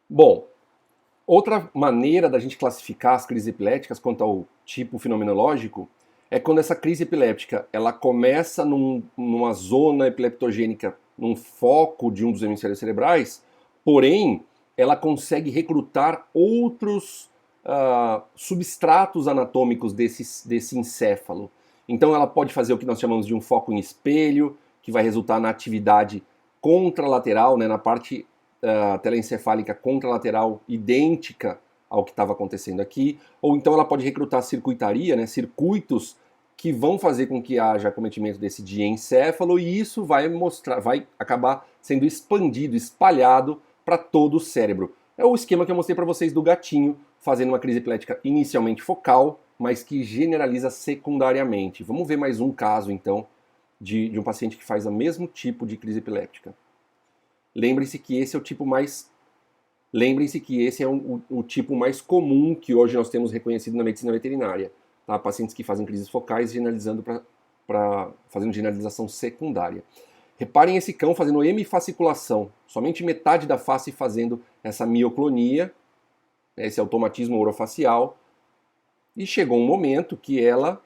Bom, outra maneira da gente classificar as crises epiléticas quanto ao tipo fenomenológico é quando essa crise epiléptica ela começa numa zona epileptogênica, num foco de um dos hemisférios cerebrais, porém ela consegue recrutar outros substratos anatômicos desse encéfalo. Então ela pode fazer o que nós chamamos de um foco em espelho, que vai resultar na atividade contralateral, né, na parte telencefálica contralateral idêntica ao que estava acontecendo aqui, ou então ela pode recrutar circuitaria, né, circuitos que vão fazer com que haja acometimento desse diencéfalo e isso vai acabar sendo expandido, espalhado para todo o cérebro. É o esquema que eu mostrei para vocês do gatinho, fazendo uma crise epilética inicialmente focal, mas que generaliza secundariamente. Vamos ver mais um caso, então, de um paciente que faz o mesmo tipo de crise epiléptica. Lembre-se que esse é o tipo mais o tipo mais comum que hoje nós temos reconhecido na medicina veterinária. Tá? Pacientes que fazem crises focais fazendo generalização secundária. Reparem esse cão fazendo hemifasciculação, somente metade da face fazendo essa mioclonia, esse automatismo orofacial, e chegou um momento que ela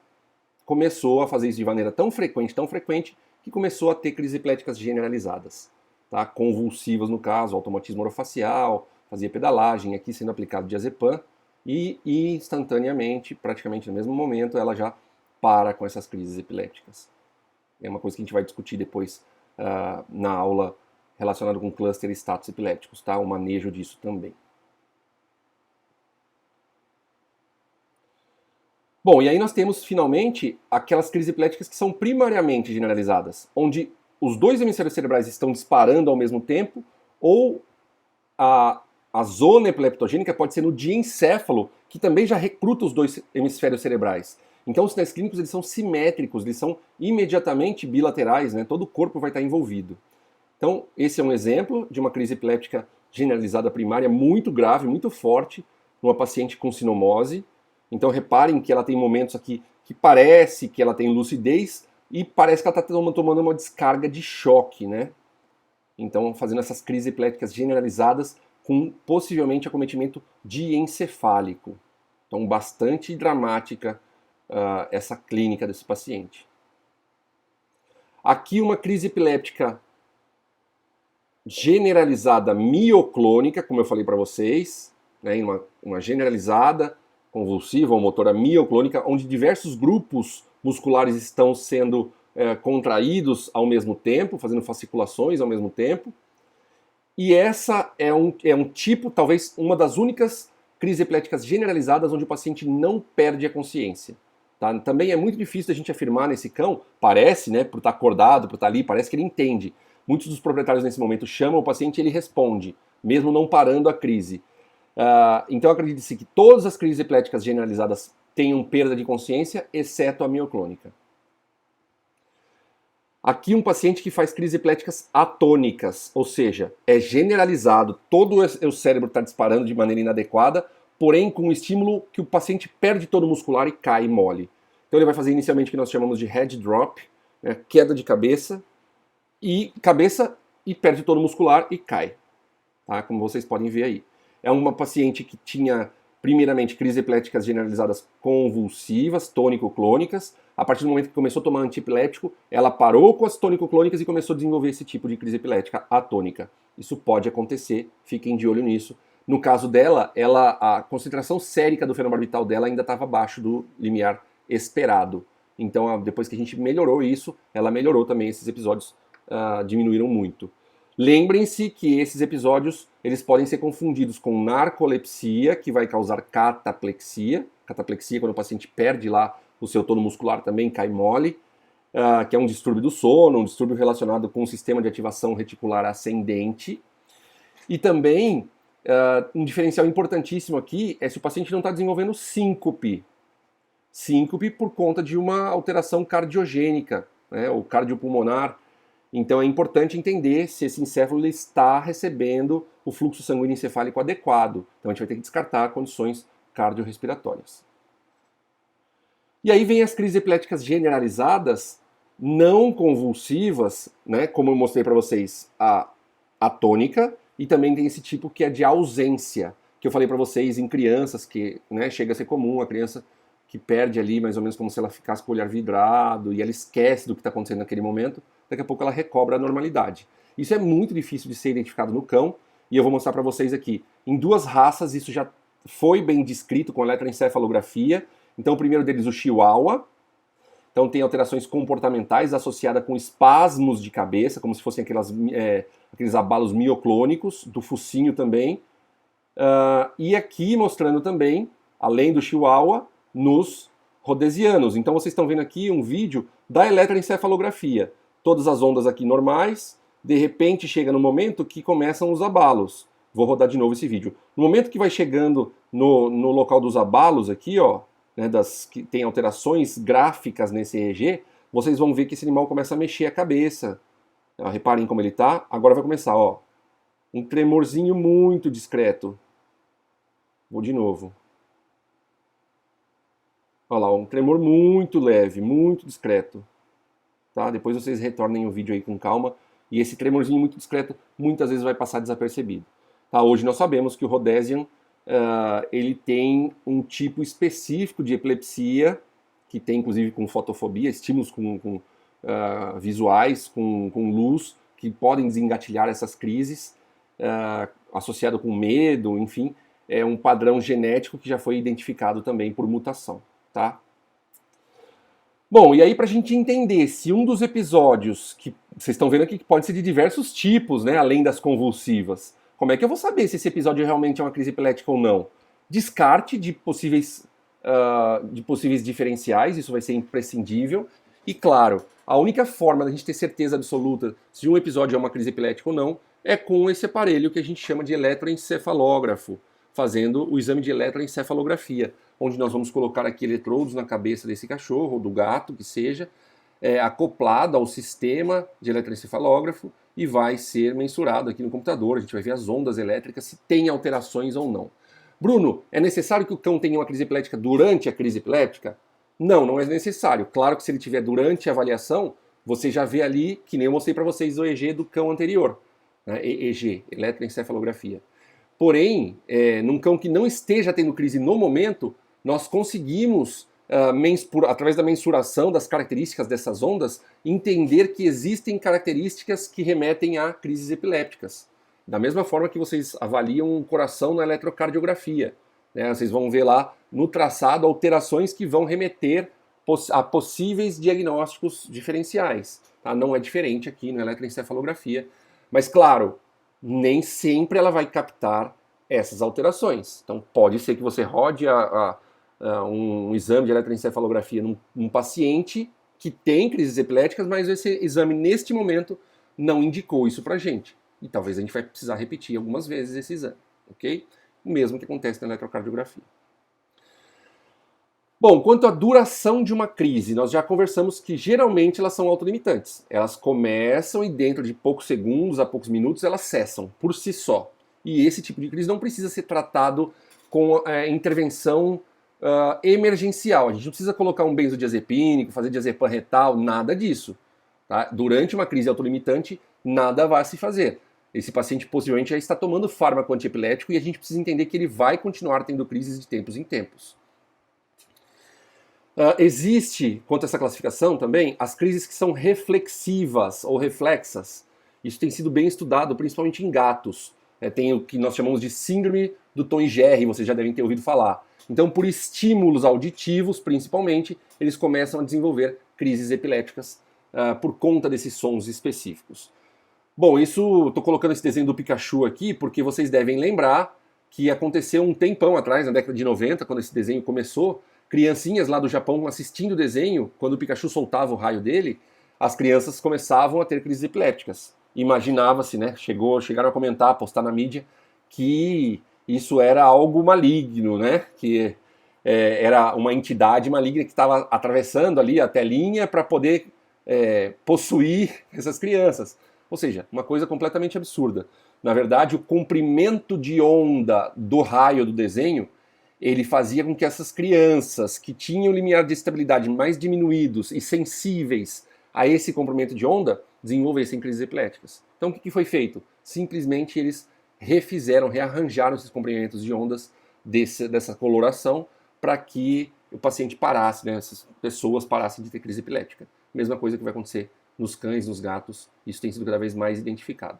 começou a fazer isso de maneira tão frequente, que começou a ter crises epiléticas generalizadas. Tá? Convulsivas no caso, automatismo orofacial, fazia pedalagem, aqui sendo aplicado diazepam, e instantaneamente, praticamente no mesmo momento, ela já para com essas crises epilépticas. É uma coisa que a gente vai discutir depois na aula relacionada com cluster e status epilépticos, tá? O manejo disso também. Bom, e aí nós temos finalmente aquelas crises epiléticas que são primariamente generalizadas, onde os dois hemisférios cerebrais estão disparando ao mesmo tempo, ou a zona epileptogênica pode ser no diencéfalo, que também já recruta os dois hemisférios cerebrais. Então os sinais clínicos eles são simétricos, eles são imediatamente bilaterais, né? Todo o corpo vai estar envolvido. Então esse é um exemplo de uma crise epiléptica generalizada primária muito grave, muito forte, numa paciente com sinomose. Então reparem que ela tem momentos aqui que parece que ela tem lucidez e parece que ela está tomando uma descarga de choque, né? Então fazendo essas crises epiléticas generalizadas com possivelmente acometimento diencefálico. Então bastante dramática essa clínica desse paciente. Aqui uma crise epiléptica generalizada mioclônica, como eu falei para vocês, né, uma generalizada convulsiva ou motora mioclônica, onde diversos grupos musculares estão sendo contraídos ao mesmo tempo, fazendo fasciculações ao mesmo tempo. E essa é um tipo, talvez uma das únicas crises epiléticas generalizadas onde o paciente não perde a consciência. Tá? Também é muito difícil a gente afirmar nesse cão, parece, né, por estar acordado, por estar ali, parece que ele entende. Muitos dos proprietários nesse momento chamam o paciente e ele responde, mesmo não parando a crise. Então acredite-se que todas as crises epiléticas generalizadas tenham perda de consciência, exceto a mioclônica. Aqui um paciente que faz crises epiléticas atônicas, ou seja, é generalizado, todo o cérebro está disparando de maneira inadequada, porém com um estímulo que o paciente perde todo o muscular e cai mole. Então ele vai fazer inicialmente o que nós chamamos de head drop, né, queda de cabeça e perde todo o muscular e cai, tá? Como vocês podem ver aí. É uma paciente que tinha primeiramente crises epiléticas generalizadas convulsivas, tônico-clônicas. A partir do momento que começou a tomar antiepilético, ela parou com as tônico-clônicas e começou a desenvolver esse tipo de crise epilética atônica. Isso pode acontecer, fiquem de olho nisso. No caso dela, a concentração sérica do fenobarbital dela ainda estava abaixo do limiar esperado. Então, depois que a gente melhorou isso, ela melhorou também, esses episódios diminuíram muito. Lembrem-se que esses episódios eles podem ser confundidos com narcolepsia, que vai causar cataplexia. Cataplexia, quando o paciente perde lá o seu tono muscular, também cai mole, que é um distúrbio do sono, um distúrbio relacionado com o sistema de ativação reticular ascendente. E também, um diferencial importantíssimo aqui é se o paciente não está desenvolvendo síncope. Síncope por conta de uma alteração cardiogênica, né, ou cardiopulmonar. Então é importante entender se esse encéfalo está recebendo o fluxo sanguíneo encefálico adequado. Então a gente vai ter que descartar condições cardiorrespiratórias. E aí vem as crises epiléticas generalizadas, não convulsivas, né, como eu mostrei para vocês, a atônica, e também tem esse tipo que é de ausência, que eu falei para vocês em crianças, que, né, chega a ser comum, a criança que perde ali mais ou menos como se ela ficasse com o olhar vidrado e ela esquece do que está acontecendo naquele momento, daqui a pouco ela recobra a normalidade. Isso é muito difícil de ser identificado no cão, e eu vou mostrar para vocês aqui. Em 2 raças isso já foi bem descrito com eletroencefalografia. Então o primeiro deles, o Chihuahua. Então tem alterações comportamentais associadas com espasmos de cabeça, como se fossem aqueles abalos mioclônicos, do focinho também. E aqui mostrando também, além do Chihuahua, nos Rhodesianos. Então vocês estão vendo aqui um vídeo da eletroencefalografia. Todas as ondas aqui normais, de repente chega no momento que começam os abalos. Vou rodar de novo esse vídeo. No momento que vai chegando no local dos abalos aqui, ó, né, que tem alterações gráficas nesse EEG, vocês vão ver que esse animal começa a mexer a cabeça. Reparem como ele está. Agora vai começar, ó, um tremorzinho muito discreto. Vou de novo. Olha lá, um tremor muito leve, muito discreto. Tá? Depois vocês retornem o vídeo aí com calma. E esse tremorzinho muito discreto muitas vezes vai passar desapercebido. Tá? Hoje nós sabemos que o Rhodesian ele tem um tipo específico de epilepsia, que tem inclusive com fotofobia, estímulos visuais, com luz, que podem desengatilhar essas crises, associado com medo, enfim, é um padrão genético que já foi identificado também por mutação. Tá? Bom, e aí para a gente entender se um dos episódios, que vocês estão vendo aqui que pode ser de diversos tipos, né, além das convulsivas, como é que eu vou saber se esse episódio realmente é uma crise epilética ou não? Descarte de possíveis diferenciais, isso vai ser imprescindível. E claro, a única forma da gente ter certeza absoluta se um episódio é uma crise epilética ou não é com esse aparelho que a gente chama de eletroencefalógrafo, fazendo o exame de eletroencefalografia, onde nós vamos colocar aqui eletrodos na cabeça desse cachorro, ou do gato, que seja, acoplado ao sistema de eletroencefalógrafo e vai ser mensurado aqui no computador. A gente vai ver as ondas elétricas, se tem alterações ou não. Bruno, é necessário que o cão tenha uma crise epilética durante a crise epilética? Não, não é necessário. Claro que se ele tiver durante a avaliação, você já vê ali, que nem eu mostrei para vocês o EEG do cão anterior, né? EEG, eletroencefalografia. Porém, num cão que não esteja tendo crise no momento, nós conseguimos, através da mensuração das características dessas ondas, entender que existem características que remetem a crises epilépticas. Da mesma forma que vocês avaliam o coração na eletrocardiografia, né? Vocês vão ver lá no traçado alterações que vão remeter a possíveis diagnósticos diferenciais. Tá? Não é diferente aqui na eletroencefalografia, mas claro, nem sempre ela vai captar essas alterações. Então pode ser que você rode um exame de eletroencefalografia num paciente que tem crises epiléticas, mas esse exame neste momento não indicou isso pra gente. E talvez a gente vai precisar repetir algumas vezes esse exame, ok? O mesmo que acontece na eletrocardiografia. Bom, quanto à duração de uma crise, nós já conversamos que geralmente elas são autolimitantes. Elas começam e dentro de poucos segundos a poucos minutos elas cessam por si só. E esse tipo de crise não precisa ser tratado com intervenção emergencial. A gente não precisa colocar um benzodiazepínico, fazer diazepam retal, nada disso. Tá? Durante uma crise autolimitante, nada vai se fazer. Esse paciente possivelmente já está tomando fármaco antiepilético e a gente precisa entender que ele vai continuar tendo crises de tempos em tempos. Existe, quanto a essa classificação também, as crises que são reflexivas ou reflexas. Isso tem sido bem estudado, principalmente em gatos. Tem o que nós chamamos de síndrome do Tom e Jerry, vocês já devem ter ouvido falar. Então, por estímulos auditivos, principalmente, eles começam a desenvolver crises epiléticas por conta desses sons específicos. Bom, estou colocando esse desenho do Pikachu aqui porque vocês devem lembrar que aconteceu um tempão atrás, na década de 90, quando esse desenho começou, criancinhas lá do Japão assistindo o desenho, quando o Pikachu soltava o raio dele, as crianças começavam a ter crises epilépticas. Imaginava-se, né? Chegaram a comentar, postar na mídia, que isso era algo maligno, né? Que era uma entidade maligna que estava atravessando ali a telinha para poder possuir essas crianças. Ou seja, uma coisa completamente absurda. Na verdade, o comprimento de onda do raio do desenho, ele fazia com que essas crianças que tinham o limiar de estabilidade mais diminuídos e sensíveis a esse comprimento de onda, desenvolvessem crises epiléticas. Então o que foi feito? Simplesmente eles rearranjaram esses comprimentos de ondas dessa coloração para que o paciente parasse, né, essas pessoas parassem de ter crise epilética. Mesma coisa que vai acontecer nos cães, nos gatos, isso tem sido cada vez mais identificado.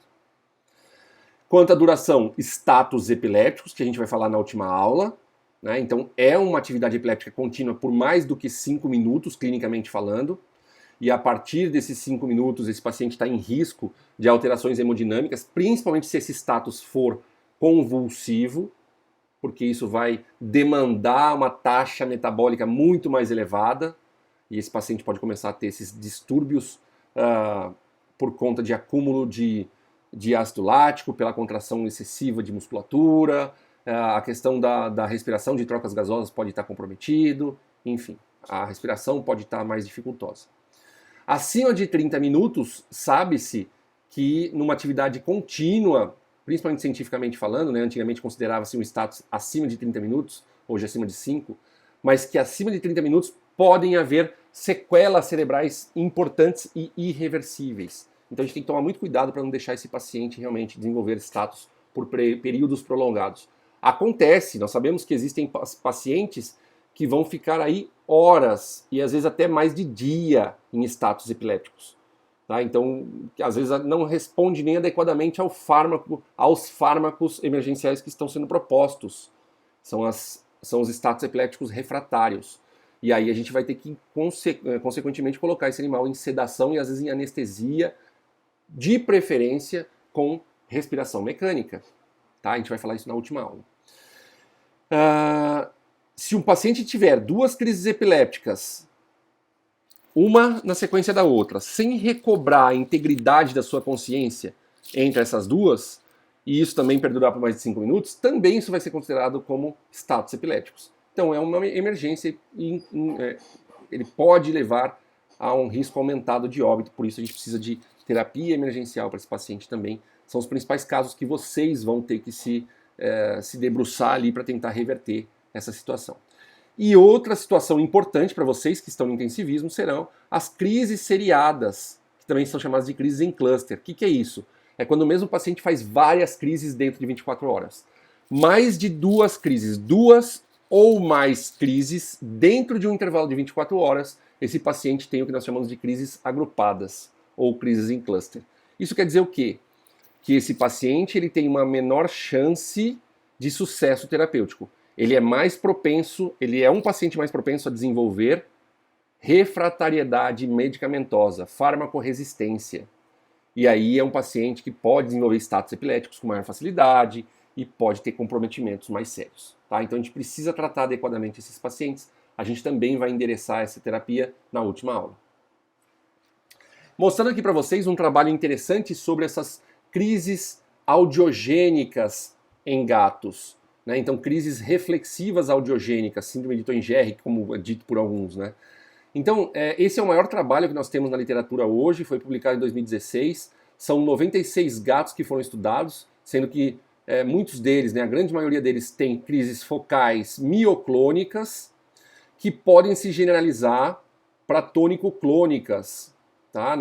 Quanto à duração, status epilépticos, que a gente vai falar na última aula, né? Então é uma atividade epiléptica contínua por mais do que 5 minutos, clinicamente falando, e a partir desses 5 minutos esse paciente está em risco de alterações hemodinâmicas, principalmente se esse status for convulsivo, porque isso vai demandar uma taxa metabólica muito mais elevada, e esse paciente pode começar a ter esses distúrbios por conta de acúmulo de ácido lático, pela contração excessiva de musculatura, a questão da respiração de trocas gasosas pode estar comprometido, enfim, a respiração pode estar mais dificultosa. Acima de 30 minutos, sabe-se que numa atividade contínua, principalmente cientificamente falando, né, antigamente considerava-se um status acima de 30 minutos, hoje acima de 5, mas que acima de 30 minutos podem haver sequelas cerebrais importantes e irreversíveis. Então a gente tem que tomar muito cuidado para não deixar esse paciente realmente desenvolver status por períodos prolongados. Acontece, nós sabemos que existem pacientes que vão ficar aí horas e às vezes até mais de dia em status epilépticos. Tá? Então, às vezes não responde nem adequadamente aos fármacos emergenciais que estão sendo propostos. São os status epilépticos refratários. E aí a gente vai ter que, consequentemente, colocar esse animal em sedação e às vezes em anestesia, de preferência com respiração mecânica. Tá? A gente vai falar isso na última aula. Se um paciente tiver 2 crises epilépticas, uma na sequência da outra, sem recobrar a integridade da sua consciência entre essas duas, e isso também perdurar por mais de 5 minutos, também isso vai ser considerado como status epiléticos. Então é uma emergência e ele pode levar a um risco aumentado de óbito, por isso a gente precisa de terapia emergencial para esse paciente também. São os principais casos que vocês vão ter que se debruçar ali para tentar reverter essa situação. E outra situação importante para vocês que estão no intensivismo serão as crises seriadas, que também são chamadas de crises em cluster. O que é isso? É quando o mesmo paciente faz várias crises dentro de 24 horas. Mais de 2 crises, 2 ou mais crises dentro de um intervalo de 24 horas, esse paciente tem o que nós chamamos de crises agrupadas ou crises em cluster. Isso quer dizer o quê? Que esse paciente ele tem uma menor chance de sucesso terapêutico. Ele é um paciente mais propenso a desenvolver refratariedade medicamentosa, farmacorresistência. E aí é um paciente que pode desenvolver status epiléticos com maior facilidade e pode ter comprometimentos mais sérios. Tá? Então a gente precisa tratar adequadamente esses pacientes. A gente também vai endereçar essa terapia na última aula. Mostrando aqui para vocês um trabalho interessante sobre essas crises audiogênicas em gatos. Né? Então, crises reflexivas audiogênicas, síndrome de Tourette, como é dito por alguns. Né? Então, esse é o maior trabalho que nós temos na literatura hoje, foi publicado em 2016. São 96 gatos que foram estudados, sendo que muitos deles, né, a grande maioria deles, tem crises focais mioclônicas, que podem se generalizar para tônico-clônicas. Tá?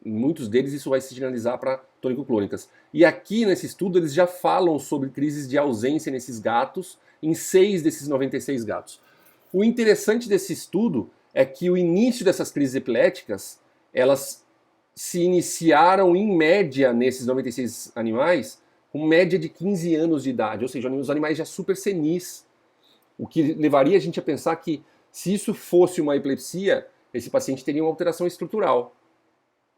Em muitos deles isso vai se generalizar para tônico-clônicas. E aqui nesse estudo eles já falam sobre crises de ausência nesses gatos, em 6 desses 96 gatos. O interessante desse estudo é que o início dessas crises epiléticas, elas se iniciaram em média nesses 96 animais, com média de 15 anos de idade, ou seja, os animais já super senis. O que levaria a gente a pensar que se isso fosse uma epilepsia, esse paciente teria uma alteração estrutural.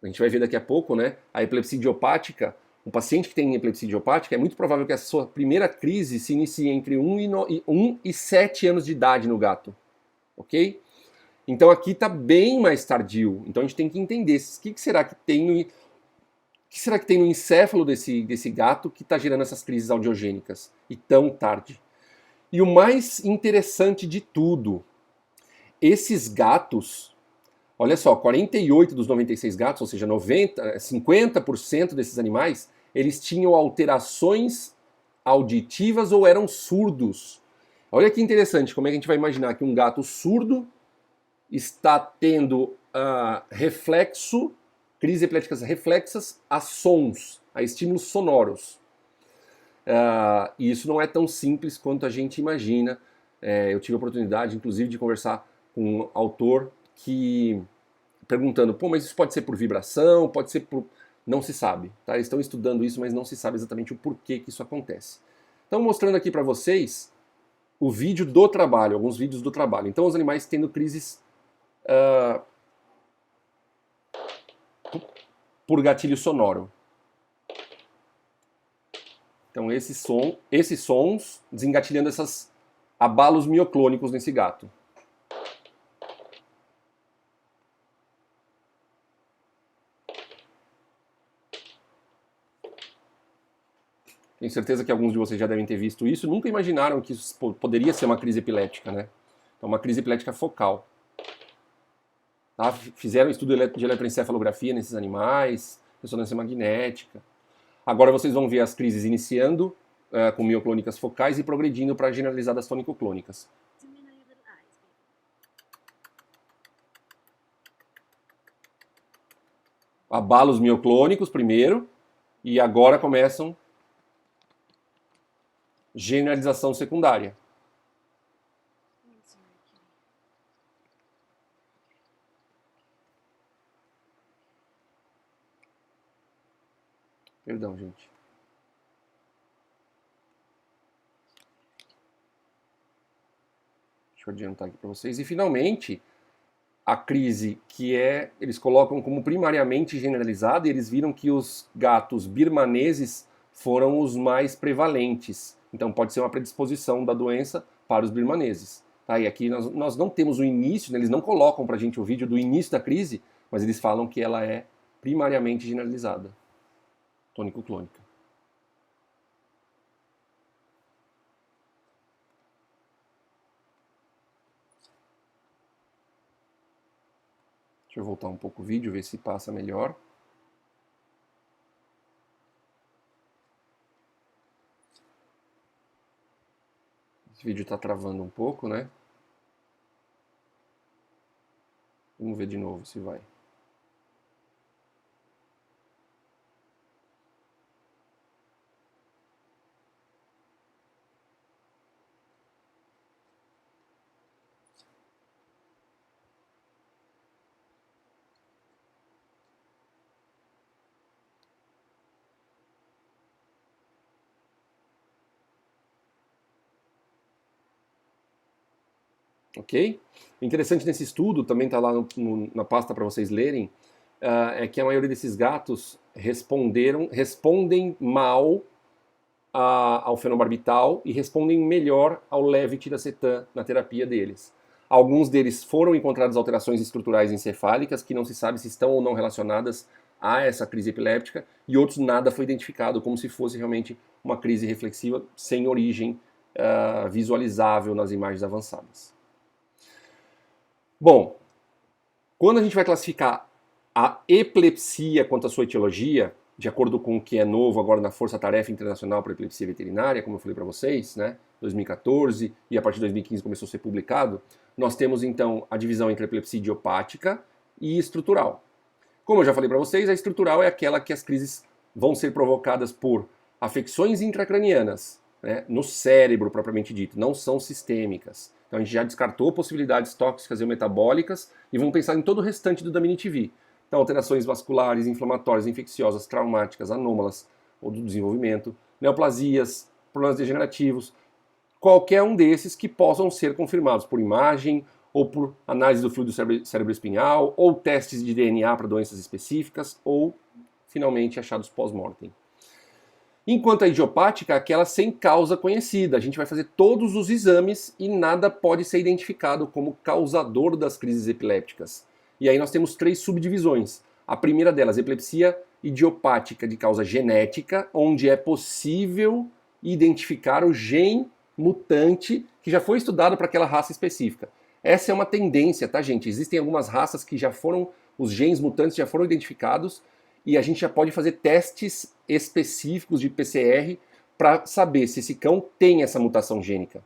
A gente vai ver daqui a pouco, né? A epilepsia idiopática, um paciente que tem epilepsia idiopática, é muito provável que a sua primeira crise se inicie entre 1 e 7 anos de idade no gato. Ok? Então aqui está bem mais tardio. Então a gente tem que entender o que será que tem no encéfalo desse gato que está gerando essas crises audiogênicas e tão tarde. E o mais interessante de tudo, esses gatos, olha só, 48 dos 96 gatos, ou seja, 50% desses animais, eles tinham alterações auditivas ou eram surdos. Olha que interessante, como é que a gente vai imaginar que um gato surdo está tendo crises epiléticas reflexas a sons, a estímulos sonoros. E isso não é tão simples quanto a gente imagina. Eu tive a oportunidade, inclusive, de conversar com um autor que perguntando, pô, mas isso pode ser por vibração, pode ser por... Não se sabe, tá? Eles estão estudando isso, mas não se sabe exatamente o porquê que isso acontece. Então, mostrando aqui para vocês o vídeo do trabalho, alguns vídeos do trabalho. Então, os animais tendo crises por gatilho sonoro. Então, esses sons desengatilhando esses abalos mioclônicos nesse gato. Tenho certeza que alguns de vocês já devem ter visto isso. Nunca imaginaram que isso poderia ser uma crise epilética, né? Então, uma crise epilética focal. Tá? Fizeram estudo de eletroencefalografia nesses animais, ressonância magnética. Agora vocês vão ver as crises iniciando com mioclônicas focais e progredindo para generalizadas tônico-clônicas. Abalos mioclônicos primeiro, e agora começam generalização secundária. Perdão, gente. Deixa eu adiantar aqui para vocês. E finalmente, a crise que eles colocam como primariamente generalizada, e eles viram que os gatos birmaneses foram os mais prevalentes. Então pode ser uma predisposição da doença para os birmaneses. Tá? E aqui nós não temos o início, né? Eles não colocam para a gente o vídeo do início da crise, mas eles falam que ela é primariamente generalizada, tônico-clônica. Deixa eu voltar um pouco o vídeo, ver se passa melhor. Esse vídeo está travando um pouco, né? Vamos ver de novo se vai. Ok? O interessante nesse estudo, também está lá na pasta para vocês lerem, é que a maioria desses gatos respondem mal ao fenobarbital e respondem melhor ao levetiracetam na terapia deles. Alguns deles foram encontradas alterações estruturais encefálicas que não se sabe se estão ou não relacionadas a essa crise epiléptica, e outros nada foi identificado, como se fosse realmente uma crise reflexiva sem origem visualizável nas imagens avançadas. Bom, quando a gente vai classificar a epilepsia quanto à sua etiologia, de acordo com o que é novo agora na Força Tarefa Internacional para Epilepsia Veterinária, como eu falei para vocês, né, 2014, e a partir de 2015 começou a ser publicado, nós temos então a divisão entre epilepsia idiopática e estrutural. Como eu já falei para vocês, a estrutural é aquela que as crises vão ser provocadas por afecções intracranianas, né, no cérebro propriamente dito, não são sistêmicas. Então a gente já descartou possibilidades tóxicas e metabólicas e vamos pensar em todo o restante do Damini-TV. Então alterações vasculares, inflamatórias, infecciosas, traumáticas, anômalas ou do desenvolvimento, neoplasias, problemas degenerativos, qualquer um desses que possam ser confirmados por imagem ou por análise do fluido cerebroespinhal ou testes de DNA para doenças específicas ou, finalmente, achados pós-mortem. Enquanto a idiopática é aquela sem causa conhecida. A gente vai fazer todos os exames e nada pode ser identificado como causador das crises epilépticas. E aí nós temos 3 subdivisões. A primeira delas, epilepsia idiopática de causa genética, onde é possível identificar o gene mutante que já foi estudado para aquela raça específica. Essa é uma tendência, tá, gente? Existem algumas raças que os genes mutantes já foram identificados e a gente já pode fazer testes específicos de PCR para saber se esse cão tem essa mutação gênica.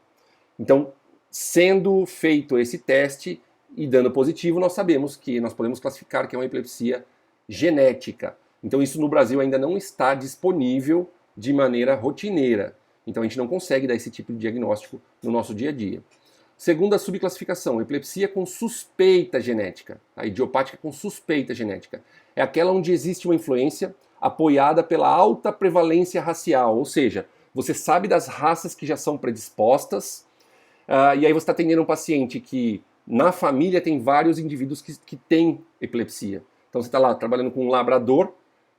Então, sendo feito esse teste e dando positivo, nós sabemos que nós podemos classificar que é uma epilepsia genética. Então, isso no Brasil ainda não está disponível de maneira rotineira. Então a gente não consegue dar esse tipo de diagnóstico no nosso dia a dia. Segunda subclassificação, epilepsia com suspeita genética. A idiopática com suspeita genética. É aquela onde existe uma influência apoiada pela alta prevalência racial, ou seja, você sabe das raças que já são predispostas, e aí você está atendendo um paciente que na família tem vários indivíduos que têm epilepsia. Então você está lá trabalhando com um labrador,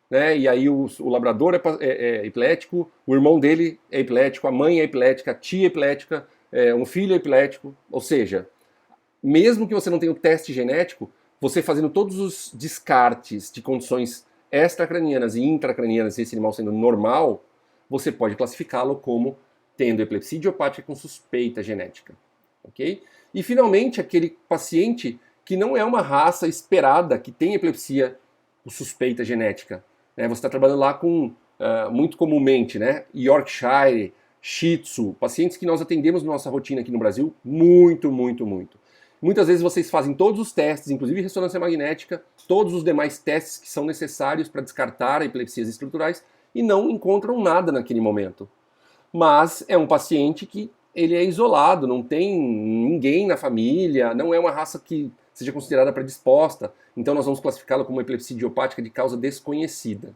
né, e aí o labrador é epilético, o irmão dele é epilético, a mãe é epilética, a tia é epilética, um filho é epilético, ou seja, mesmo que você não tenha o teste genético, você fazendo todos os descartes de condições extracranianas e intracranianas, esse animal sendo normal, você pode classificá-lo como tendo epilepsia idiopática com suspeita genética, ok? E finalmente, aquele paciente que não é uma raça esperada, que tem epilepsia com suspeita genética, né? Você está trabalhando lá com, muito comumente, né, Yorkshire, Shih Tzu, pacientes que nós atendemos na nossa rotina aqui no Brasil, muito, muito, muito. Muitas vezes vocês fazem todos os testes, inclusive ressonância magnética, todos os demais testes que são necessários para descartar epilepsias estruturais e não encontram nada naquele momento. Mas é um paciente que ele é isolado, não tem ninguém na família, não é uma raça que seja considerada predisposta, então nós vamos classificá-lo como epilepsia idiopática de causa desconhecida.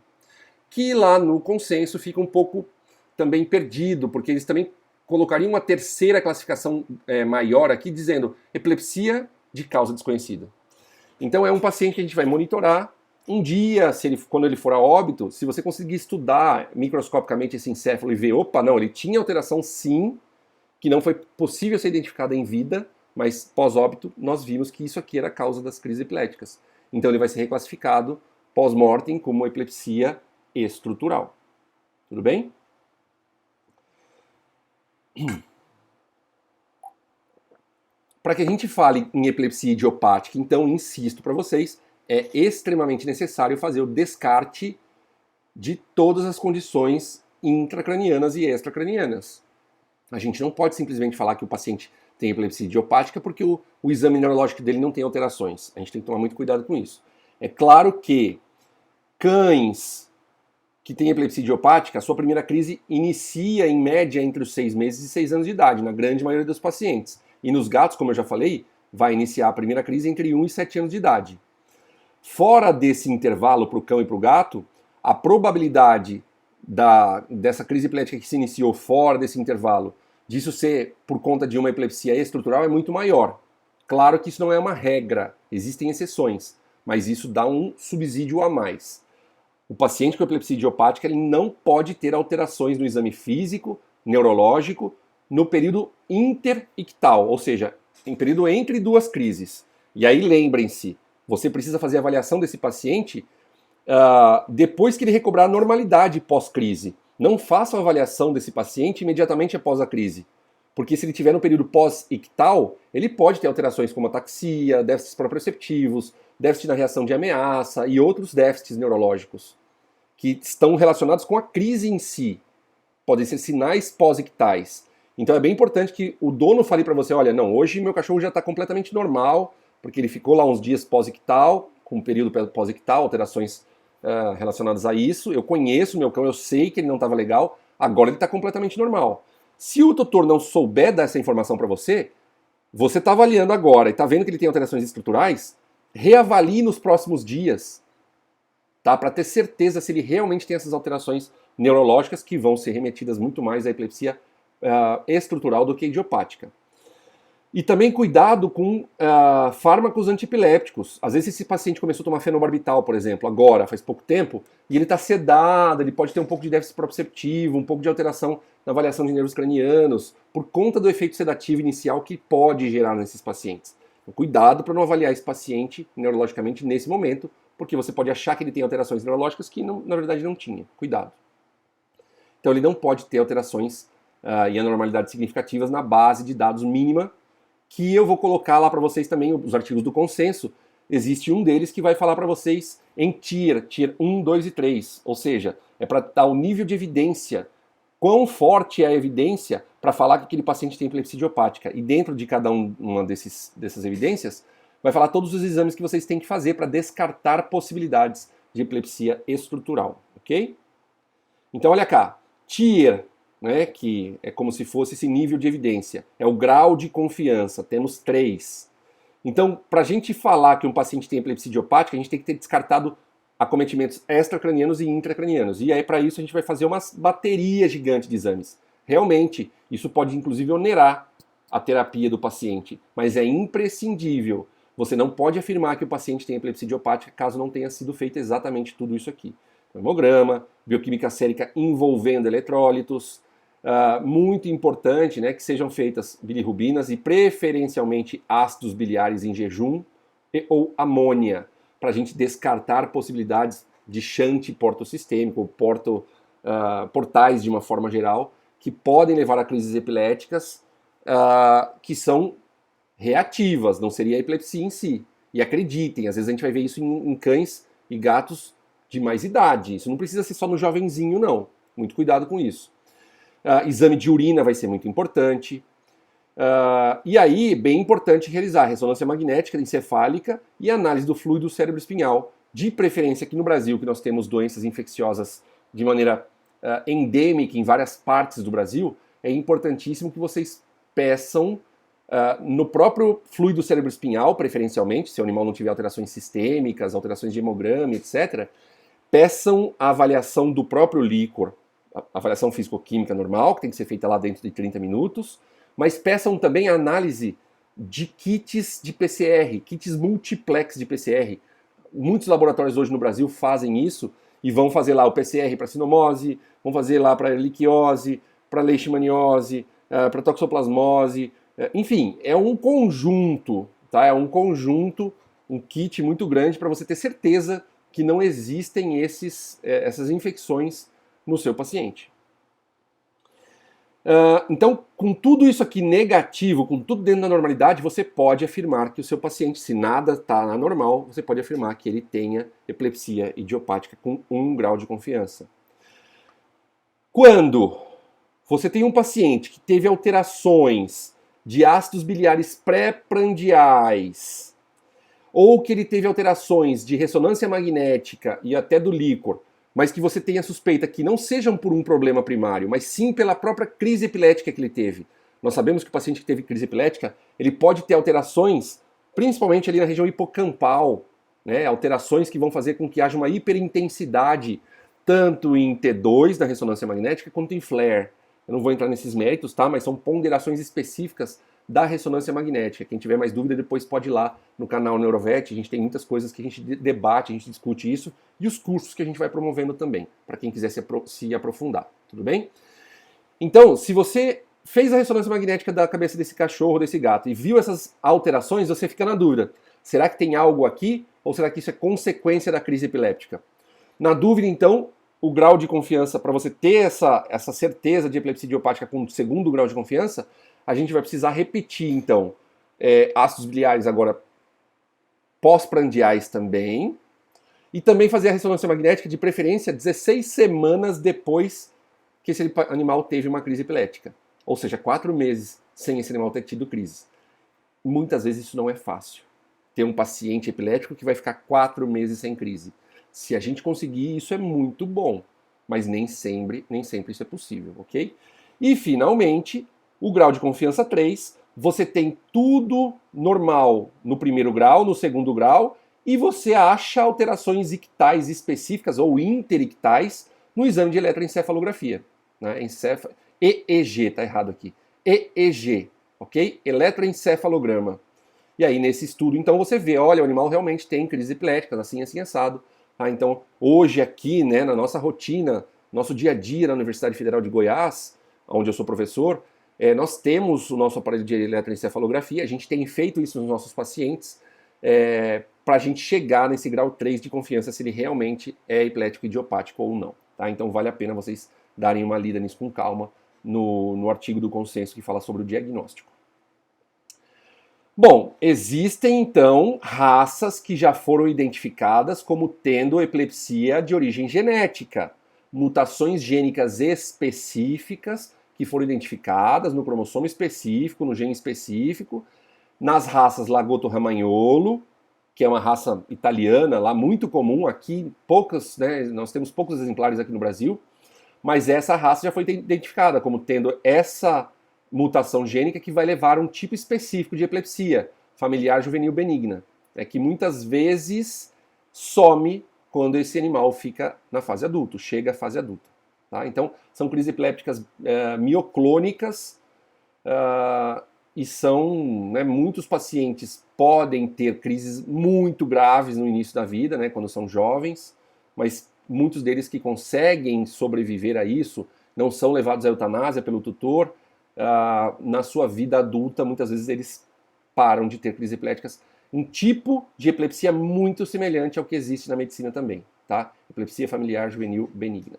Que lá no consenso fica um pouco também perdido, porque eles também colocariam uma terceira classificação maior aqui, dizendo epilepsia de causa desconhecida. Então é um paciente que a gente vai monitorar. Um dia, quando ele for a óbito, se você conseguir estudar microscopicamente esse encéfalo e ver, opa, não, ele tinha alteração sim, que não foi possível ser identificada em vida, mas pós-óbito nós vimos que isso aqui era a causa das crises epiléticas. Então ele vai ser reclassificado pós-mortem como epilepsia estrutural. Tudo bem? Para que a gente fale em epilepsia idiopática, então, insisto para vocês, é extremamente necessário fazer o descarte de todas as condições intracranianas e extracranianas. A gente não pode simplesmente falar que o paciente tem epilepsia idiopática porque o exame neurológico dele não tem alterações. A gente tem que tomar muito cuidado com isso. É claro que cães que têm epilepsia idiopática, a sua primeira crise inicia em média entre os 6 meses e 6 anos de idade, na grande maioria dos pacientes. E nos gatos, como eu já falei, vai iniciar a primeira crise entre 1 e 7 anos de idade. Fora desse intervalo para o cão e para o gato, a probabilidade dessa crise epilética que se iniciou fora desse intervalo, disso ser por conta de uma epilepsia estrutural, é muito maior. Claro que isso não é uma regra, existem exceções, mas isso dá um subsídio a mais. O paciente com epilepsia idiopática ele não pode ter alterações no exame físico, neurológico, no período interictal, ou seja, em período entre duas crises. E aí lembrem-se, você precisa fazer a avaliação desse paciente depois que ele recobrar a normalidade pós-crise. Não faça a avaliação desse paciente imediatamente após a crise. Porque se ele tiver no período pós-ictal, ele pode ter alterações como ataxia, déficits proprioceptivos, déficit na reação de ameaça e outros déficits neurológicos que estão relacionados com a crise em si. Podem ser sinais pós-ictais. Então é bem importante que o dono fale para você, olha, não, hoje meu cachorro já está completamente normal, porque ele ficou lá uns dias pós-ictal, com um período pós-ictal, alterações relacionadas a isso. Eu conheço o meu cão, eu sei que ele não estava legal, agora ele está completamente normal. Se o tutor não souber dar essa informação para você, você está avaliando agora e está vendo que ele tem alterações estruturais, reavalie nos próximos dias, tá? Para ter certeza se ele realmente tem essas alterações neurológicas que vão ser remetidas muito mais à epilepsia estrutural do que idiopática. E também cuidado com fármacos antiepiléticos. Às vezes esse paciente começou a tomar fenobarbital, por exemplo, agora, faz pouco tempo, e ele está sedado, ele pode ter um pouco de déficit proprioceptivo, um pouco de alteração na avaliação de nervos cranianos, por conta do efeito sedativo inicial que pode gerar nesses pacientes. Então, cuidado para não avaliar esse paciente neurologicamente nesse momento, porque você pode achar que ele tem alterações neurológicas que na verdade não tinha. Cuidado. Então ele não pode ter alterações e anormalidades significativas na base de dados mínima, que eu vou colocar lá para vocês também, os artigos do consenso. Existe um deles que vai falar para vocês em tier 1, 2 e 3, ou seja, é para dar o nível de evidência, quão forte é a evidência para falar que aquele paciente tem epilepsia idiopática. E dentro de cada uma dessas evidências, vai falar todos os exames que vocês têm que fazer para descartar possibilidades de epilepsia estrutural, ok? Então olha cá, tier, né, que é como se fosse esse nível de evidência. É o grau de confiança, temos 3. Então, para a gente falar que um paciente tem epilepsia idiopática, a gente tem que ter descartado acometimentos extracranianos e intracranianos. E aí, para isso, a gente vai fazer uma bateria gigante de exames. Realmente, isso pode inclusive onerar a terapia do paciente, mas é imprescindível. Você não pode afirmar que o paciente tem epilepsia idiopática caso não tenha sido feito exatamente tudo isso aqui. Hemograma, bioquímica sérica envolvendo eletrólitos, muito importante, né, que sejam feitas bilirrubinas e preferencialmente ácidos biliares em jejum ou amônia, para a gente descartar possibilidades de shunt portosistêmico ou portais de uma forma geral, que podem levar a crises epiléticas que são reativas, não seria a epilepsia em si. E acreditem, às vezes a gente vai ver isso em cães e gatos de mais idade. Isso não precisa ser só no jovenzinho, não. Muito cuidado com isso. Exame de urina vai ser muito importante. E aí, bem importante realizar ressonância magnética encefálica e análise do fluido cérebro-espinhal. De preferência aqui no Brasil, que nós temos doenças infecciosas de maneira endêmica em várias partes do Brasil, é importantíssimo que vocês peçam no próprio fluido cérebro-espinhal, preferencialmente, se o animal não tiver alterações sistêmicas, alterações de hemograma, etc., peçam a avaliação do próprio líquor, a avaliação físico-química normal, que tem que ser feita lá dentro de 30 minutos, mas peçam também a análise de kits de PCR, kits multiplex de PCR. Muitos laboratórios hoje no Brasil fazem isso e vão fazer lá o PCR para sinomose, vão fazer lá para erliquiose, para leishmaniose, para toxoplasmose, enfim, é um conjunto, tá? É um conjunto, um kit muito grande para você ter certeza que não existem essas infecções no seu paciente. Então, com tudo isso aqui negativo, com tudo dentro da normalidade, você pode afirmar que o seu paciente, se nada está anormal, você pode afirmar que ele tenha epilepsia idiopática com 1 grau de confiança. Quando você tem um paciente que teve alterações de ácidos biliares pré-prandiais, ou que ele teve alterações de ressonância magnética e até do líquor, mas que você tenha suspeita que não sejam por um problema primário, mas sim pela própria crise epilética que ele teve. Nós sabemos que o paciente que teve crise epilética, ele pode ter alterações, principalmente ali na região hipocampal, né, alterações que vão fazer com que haja uma hiperintensidade, tanto em T2 da ressonância magnética, quanto em flare. Eu não vou entrar nesses méritos, tá? Mas são ponderações específicas da ressonância magnética. Quem tiver mais dúvida depois pode ir lá no canal Neurovet, a gente tem muitas coisas que a gente debate, a gente discute isso, e os cursos que a gente vai promovendo também, para quem quiser se aprofundar, tudo bem? Então, se você fez a ressonância magnética da cabeça desse cachorro, desse gato, e viu essas alterações, você fica na dúvida, será que tem algo aqui, ou será que isso é consequência da crise epiléptica? Na dúvida, então, o grau de confiança, para você ter essa certeza de epilepsia idiopática com o 2º grau de confiança, a gente vai precisar repetir, então, ácidos biliares agora pós-prandiais também, e também fazer a ressonância magnética, de preferência, 16 semanas depois que esse animal teve uma crise epilética. Ou seja, 4 meses sem esse animal ter tido crise. Muitas vezes isso não é fácil. Ter um paciente epilético que vai ficar 4 meses sem crise. Se a gente conseguir, isso é muito bom, mas nem sempre isso é possível, ok? E, finalmente, o grau de confiança 3, você tem tudo normal no 1º grau, no 2º grau, e você acha alterações ictais específicas ou interictais no exame de eletroencefalografia. Né? EEG, tá errado aqui. EEG, ok? Eletroencefalograma. E aí, nesse estudo, então, você vê, olha, o animal realmente tem crises epiléticas, assim, assim, assado. Tá? Então, hoje aqui, né, na nossa rotina, nosso dia a dia na Universidade Federal de Goiás, onde eu sou professor, nós temos o nosso aparelho de eletroencefalografia, a gente tem feito isso nos nossos pacientes, para a gente chegar nesse grau 3 de confiança se ele realmente é epilético idiopático ou não. Tá? Então vale a pena vocês darem uma lida nisso com calma no artigo do consenso que fala sobre o diagnóstico. Bom, existem então raças que já foram identificadas como tendo epilepsia de origem genética, mutações gênicas específicas que foram identificadas no cromossomo específico, no gene específico, nas raças Lagotto-Romagnolo, que é uma raça italiana lá muito comum aqui, poucas, né, nós temos poucos exemplares aqui no Brasil, Mas essa raça já foi identificada como tendo essa mutação gênica que vai levar a um tipo específico de epilepsia, familiar juvenil benigna, que muitas vezes some quando esse animal fica na fase adulta, chega à fase adulta. Tá? Então, são crises epilépticas mioclônicas e são, muitos pacientes podem ter crises muito graves no início da vida, quando são jovens, mas muitos deles que conseguem sobreviver a isso não são levados à eutanásia pelo tutor. Na sua vida adulta, muitas vezes eles param de ter crises epiléticas. Um tipo de epilepsia muito semelhante ao que existe na medicina também, tá? Epilepsia familiar juvenil benigna.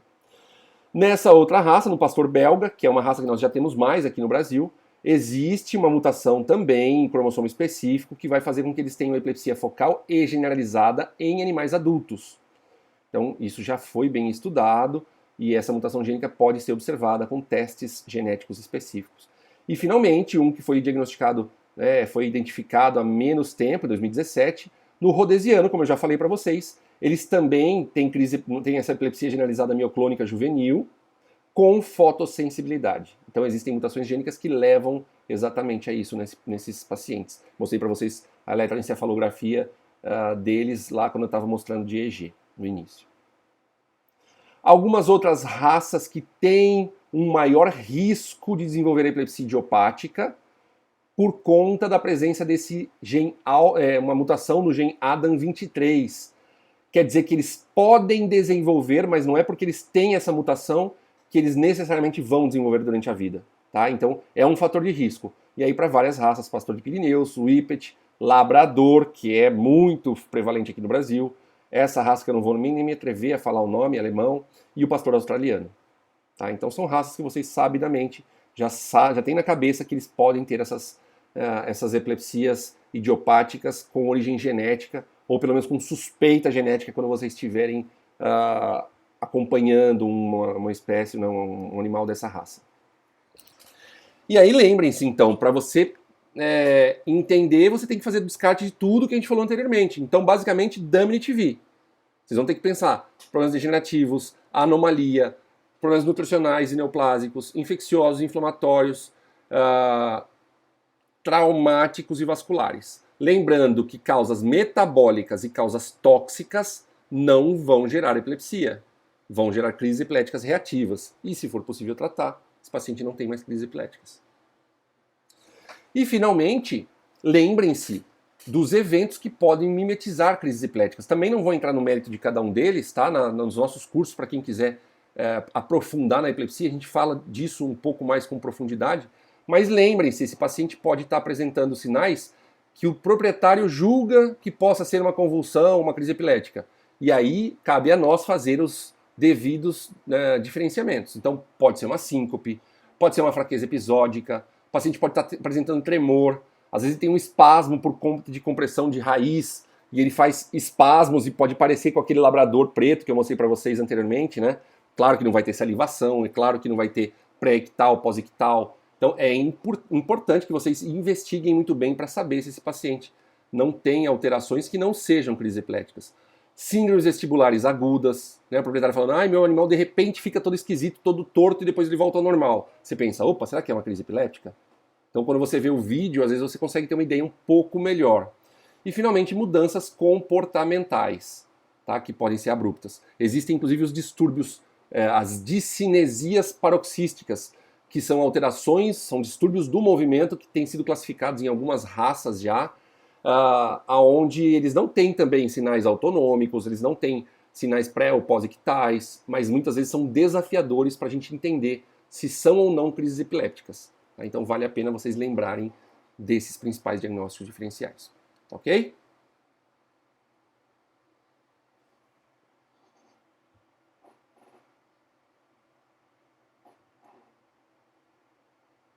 Nessa outra raça, no pastor belga, que é uma raça que nós já temos mais aqui no Brasil, existe uma mutação também em cromossomo específico que vai fazer com que eles tenham epilepsia focal e generalizada em animais adultos. Então, isso já foi bem estudado e essa mutação gênica pode ser observada com testes genéticos específicos. E, finalmente, um que foi diagnosticado, foi identificado há menos tempo, em 2017, no rhodesiano, como eu já falei para vocês. Eles também têm essa epilepsia generalizada mioclônica juvenil com fotossensibilidade. Então, existem mutações gênicas que levam exatamente a isso nesses pacientes. Mostrei para vocês a eletroencefalografia deles lá quando eu estava mostrando de EEG no início. Algumas outras raças que têm um maior risco de desenvolver epilepsia idiopática por conta da presença desse gene, uma mutação no gene ADAM23. Quer dizer que eles podem desenvolver, mas não é porque eles têm essa mutação que eles necessariamente vão desenvolver durante a vida. Tá? Então, é um fator de risco. E aí, para várias raças, pastor de Pirineus, Whippet, Labrador, que é muito prevalente aqui no Brasil, essa raça que eu não vou nem me atrever a falar o nome, alemão, e o pastor australiano. Tá? Então, são raças que vocês sabidamente já têm na cabeça que eles podem ter essas epilepsias idiopáticas com origem genética, ou pelo menos com suspeita genética quando vocês estiverem acompanhando uma espécie, um animal dessa raça. E aí lembrem-se, então, para você entender, você tem que fazer descarte de tudo que a gente falou anteriormente. Então, basicamente, dummy-TV. Vocês vão ter que pensar problemas degenerativos, anomalia, problemas nutricionais e neoplásicos, infecciosos, inflamatórios, traumáticos e vasculares. Lembrando que causas metabólicas e causas tóxicas não vão gerar epilepsia. Vão gerar crises epiléticas reativas. E, se for possível tratar, esse paciente não tem mais crises epiléticas. E, finalmente, lembrem-se dos eventos que podem mimetizar crises epiléticas. Também não vou entrar no mérito de cada um deles, tá? Nos nossos cursos, para quem quiser aprofundar na epilepsia, a gente fala disso um pouco mais com profundidade. Mas lembrem-se, esse paciente pode estar apresentando sinais que o proprietário julga que possa ser uma convulsão, uma crise epilética. E aí cabe a nós fazer os devidos diferenciamentos. Então pode ser uma síncope, pode ser uma fraqueza episódica, o paciente pode estar apresentando tremor, às vezes tem um espasmo por conta de compressão de raiz, e ele faz espasmos e pode parecer com aquele labrador preto que eu mostrei para vocês anteriormente, né? Claro que não vai ter salivação, é claro que não vai ter pré-ictal, pós-ictal. Então é importante que vocês investiguem muito bem para saber se esse paciente não tem alterações que não sejam crises epiléticas. Síndromes vestibulares agudas, né? O proprietário falando, meu animal de repente fica todo esquisito, todo torto e depois ele volta ao normal. Você pensa, opa, será que é uma crise epilética? Então quando você vê o vídeo, às vezes você consegue ter uma ideia um pouco melhor. E finalmente mudanças comportamentais, tá? Que podem ser abruptas. Existem inclusive os distúrbios, as discinesias paroxísticas, que são alterações, são distúrbios do movimento que têm sido classificados em algumas raças já, onde eles não têm também sinais autonômicos, eles não têm sinais pré ou pós-ictais, mas muitas vezes são desafiadores para a gente entender se são ou não crises epilépticas. Tá? Então vale a pena vocês lembrarem desses principais diagnósticos diferenciais. Ok?